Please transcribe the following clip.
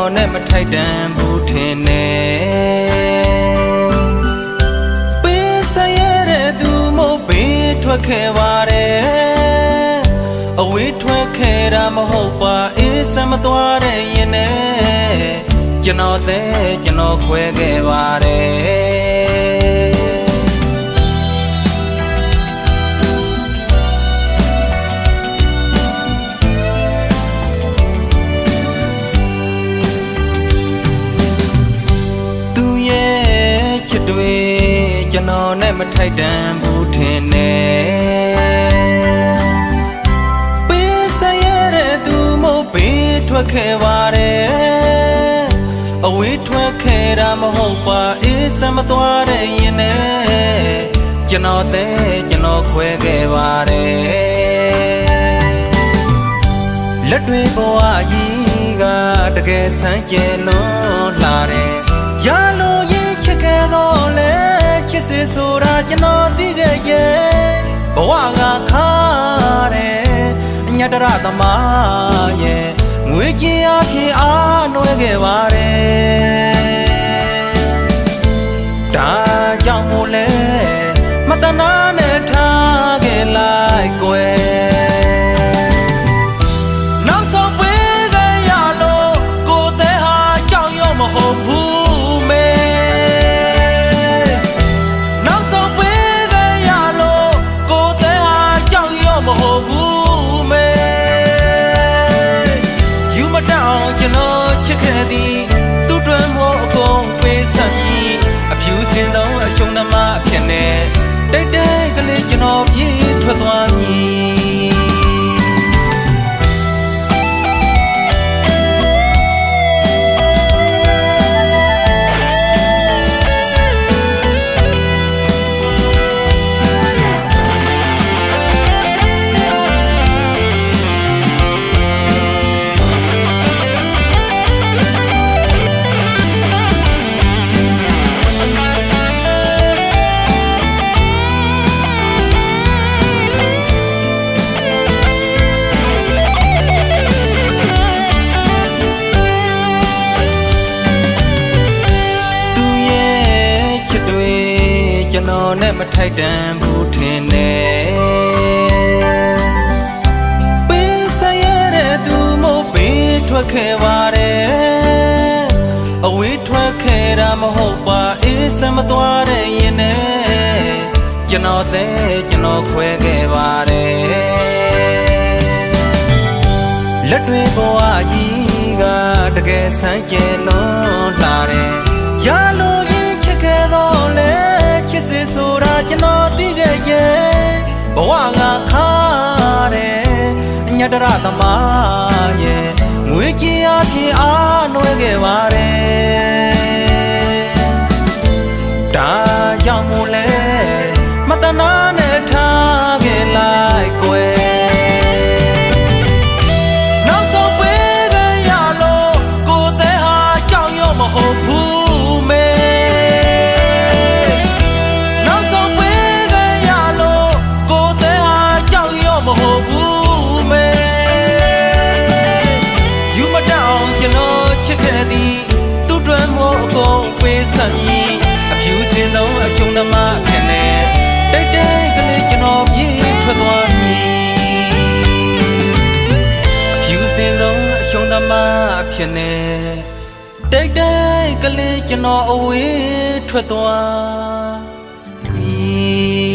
တော်နဲ့မထိုက်တန်ဘူးထင်နေပေးဆက်ရတဲ့သူမို့ပေးထွက်ခဲ့ပါတယ်အဝေးထွက်ခဲ့တာမဟုတ်ပါအေးစမ်းမသွားတဲ့ရင်နဲ့ကျွန်တော်သေးကျွန်တော်ခွဲခဲ့ပါတယ်ကျွန်တော်နဲ့မထိုက်တန်ဘူးထင်နေပေးဆက်ရတဲ့သူမို့ပေးထွက်ခဲ့ပါတယ်အဝေးထွက်ခဲ့တာမဟုတ်ပါအေးစမ်းမသွားတဲ့ရင်နဲ့ကျွန်တော်သေးကျွန်တော်ခွဲခဲ့ပါတယ်လက်တွေဘဝကြီးကတကယ်ဆန်းကျယ်လွန်လာတယ်ရလို့ရင်ချစ်ခဲ့တော့လေချစ်စေဆိုတာကျွန်တော်သိခဲ့ရဲ့ဘဝကခါတယ်ညတရသမားရဲ့ငွေကြေးအဖြစ်အားနွယ်ခဲ့ပါတယ်ဒါကြောင့်မို့လဲမတနာနဲ့ထားခဲ့လိုက်ကွယ်နောက်ဆုံးပေးခဲ့ရလို့ကိုယ်သေးဟာကြောက်ရွံ့မဟုတ်ဘူးသူတွင်မို့အကုန်ပေးဆက်ပြီးအဖြူစင်ဆုံးအရှုံးသမားဖြစ်နေတိတ်တိတ်ကလေးကျွန်တော်ပြေးထွက်သွားမည်ကျွန်တော်နဲ့မထိုက်တန်ဘူးထင်နေပေးဆက်ရတဲ့သူမို့ပေးထွက်ခဲ့ပါတယ်အဝေးထွက်ခဲ့တာမဟုတ်ပါအေးစမ်းမသွားတဲ့ရင်နဲ့ကျွန်တော်သေးကျွန်တော်ခွဲခဲ့ပါတယ်လက်တွေဘဝကြီးကတကယ်ဆန်းကျယ်လွန်လာတယ်ရလို့ရင်ချစ်ခဲ့တော့လေချစ်စေဆိုတာကျွန်တော်သိခဲ့ရဲ့ဘဝကခါတယ်ညတရသမားရဲ့ငွေကြေးအဖြစ်အားနွယ်ခဲ့ပါတယ်ဒါကြောင့်မို့လဲမတနာနဲ့ထားခဲ့လိုက်ကွယ်နောက်ဆုံးပေးခဲ့ရလို့ကိုယ်သေးဟာကြောက်ရွံ့မဟုတ်ဘူးမဟုတ်ဘူးမေယူမတောင်ကျွန်တော်ချစ်ခဲ့သည်သူတွင်မို့အကုန်ပေးဆက်ပြီးအဖြူစင်ဆုံးအရှုံးသမားဖြစ်နေတိတ်တိတ်ကလေးကျွန်တော်ပြေးထွက်သွားမည်အဖြူစင်ဆုံးအရှုံးသမားဖြစ်နေတိတ်တိတ်ကလေးကျွန်တော်အဝေးထွက်သွားမည်